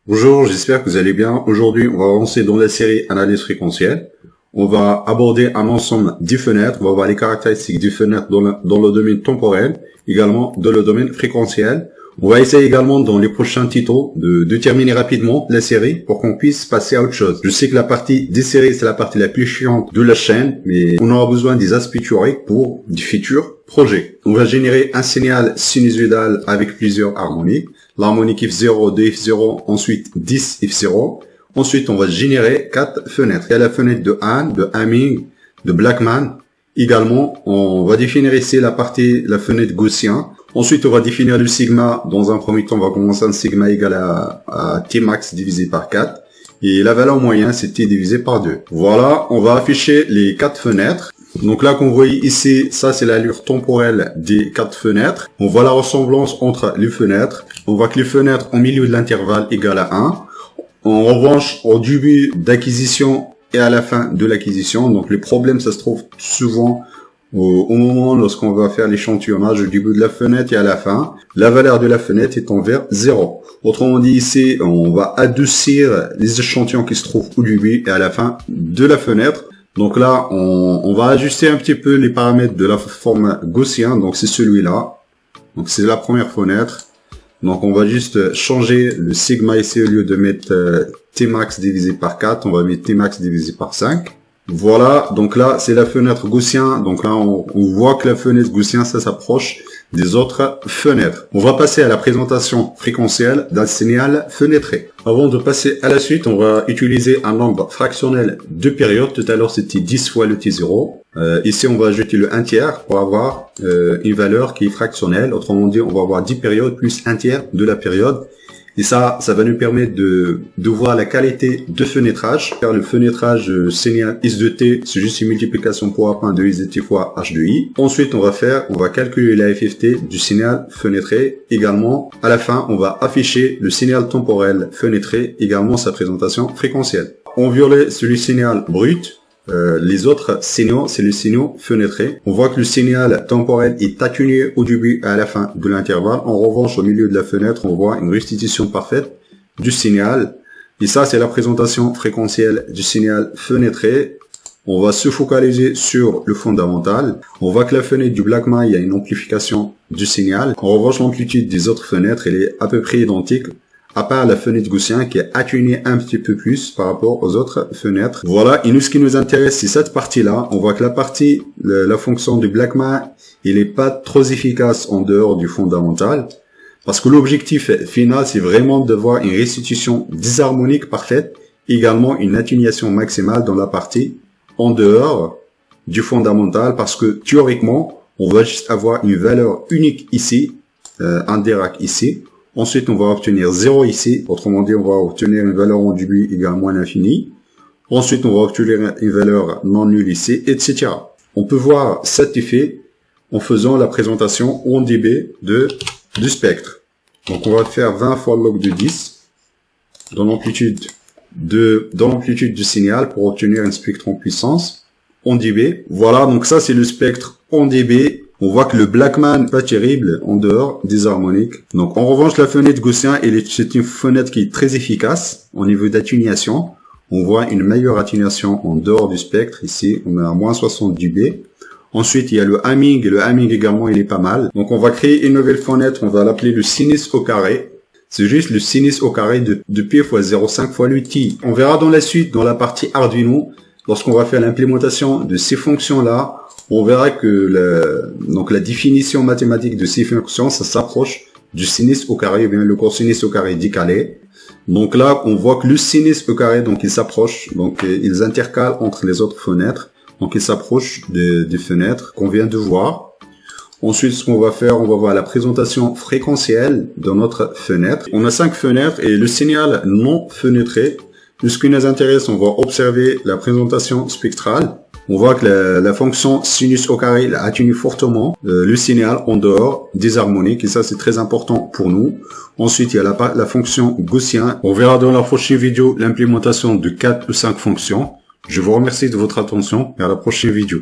Bonjour, j'espère que vous allez bien. Aujourd'hui, on va avancer dans la série analyse fréquentielle. On va aborder un ensemble de fenêtres. On va voir les caractéristiques des fenêtres dans le domaine temporel, également dans le domaine fréquentiel. On va essayer également dans les prochains tutos de terminer rapidement la série pour qu'on puisse passer à autre chose. Je sais que la partie des séries, c'est la partie la plus chiante de la chaîne, mais on aura besoin des aspects théoriques pour des futurs projets. On va générer un signal sinusoïdal avec plusieurs harmoniques. L'harmonique if0, de if0, ensuite 10 if0. Ensuite, on va générer 4 fenêtres. Il y a la fenêtre de Hahn, de Hamming, de Blackman. Également, on va définir ici la fenêtre gaussien. Ensuite, on va définir le sigma. Dans un premier temps, on va commencer un sigma égal à Tmax divisé par 4. Et la valeur moyenne, c'était divisé par 2. Voilà, on va afficher les 4 fenêtres. Donc là, qu'on voit ici, ça c'est l'allure temporelle des 4 fenêtres. On voit la ressemblance entre les fenêtres. On voit que les fenêtres au milieu de l'intervalle égale à 1. En revanche, au début d'acquisition et à la fin de l'acquisition, donc les problèmes, ça se trouve souvent au moment lorsqu'on va faire l'échantillonnage au début de la fenêtre et à la fin. La valeur de la fenêtre est envers 0. Autrement dit, ici, on va adoucir les échantillons qui se trouvent au début et à la fin de la fenêtre. Donc là, on va ajuster un petit peu les paramètres de la forme gaussien. Donc c'est celui-là. Donc c'est la première fenêtre. Donc on va juste changer le sigma ici, au lieu de mettre Tmax divisé par 4, on va mettre Tmax divisé par 5. Voilà, donc là c'est la fenêtre gaussien. Donc là on voit que la fenêtre gaussien, ça s'approche des autres fenêtres. On va passer à la présentation fréquentielle d'un signal fenêtré. Avant de passer à la suite, on va utiliser un nombre fractionnel de périodes. Tout à l'heure c'était 10 fois le t0. Ici on va ajouter le 1 tiers pour avoir une valeur qui est fractionnelle. Autrement dit, on va avoir 10 périodes plus 1 tiers de la période. Et ça va nous permettre de voir la qualité de fenêtrage. Faire le fenêtrage signal S de t, c'est juste une multiplication pour A' de S de t fois H de I. Ensuite, on va calculer la FFT du signal fenêtré. Également, à la fin, on va afficher le signal temporel fenêtré, également sa présentation fréquentielle. En violet, c'est le signal brut. Les autres signaux, c'est le signal fenêtré. On voit que le signal temporel est atténué au début et à la fin de l'intervalle. En revanche, au milieu de la fenêtre, on voit une restitution parfaite du signal. Et ça, c'est la présentation fréquentielle du signal fenêtré. On va se focaliser sur le fondamental. On voit que la fenêtre du Blackman, il y a une amplification du signal. En revanche, l'amplitude des autres fenêtres, elle est à peu près identique, à part la fenêtre gaussien qui est atténuée un petit peu plus par rapport aux autres fenêtres. Voilà, et nous, ce qui nous intéresse, c'est cette partie-là. On voit que la fonction du Blackman, il n'est pas trop efficace en dehors du fondamental, parce que l'objectif final, c'est vraiment d'avoir une restitution disharmonique parfaite, également une atténuation maximale dans la partie en dehors du fondamental, parce que théoriquement, on va juste avoir une valeur unique ici, un Dirac ici. Ensuite, on va obtenir 0 ici. Autrement dit, on va obtenir une valeur en début égale à moins l'infini. Ensuite, on va obtenir une valeur non nulle ici, etc. On peut voir cet effet en faisant la présentation en dB du spectre. Donc, on va faire 20 fois le log de 10 dans l'amplitude du signal pour obtenir un spectre en puissance en dB. Voilà, donc ça, c'est le spectre en dB. On voit que le Blackman n'est pas terrible en dehors des harmoniques. Donc, en revanche, la fenêtre gaussien, c'est une fenêtre qui est très efficace au niveau d'atténuation. On voit une meilleure atténuation en dehors du spectre. Ici, on est à moins 60 dB. Ensuite, il y a le Hamming. Et le Hamming également, il est pas mal. Donc, on va créer une nouvelle fenêtre. On va l'appeler le sinus au carré. C'est juste le sinus au carré de P fois 0,5 fois le T. On verra dans la suite, dans la partie Arduino, lorsqu'on va faire l'implémentation de ces fonctions-là, on verra que la définition mathématique de ces fonctions, ça s'approche du sinus au carré, ou bien le cosinus au carré décalé. Donc là, on voit que le sinus au carré, donc il s'approche, donc ils intercalent entre les autres fenêtres, donc ils s'approchent des fenêtres qu'on vient de voir. Ensuite, ce qu'on va faire, on va voir la présentation fréquentielle de notre fenêtre. On a 5 fenêtres et le signal non fenêtré. Ce qui nous intéresse, on va observer la présentation spectrale. On voit que la fonction sinus au carré atténue fortement le signal en dehors des harmoniques, et ça c'est très important pour nous. Ensuite, il y a la fonction gaussien. On verra dans la prochaine vidéo l'implémentation de 4 ou 5 fonctions. Je vous remercie de votre attention et à la prochaine vidéo.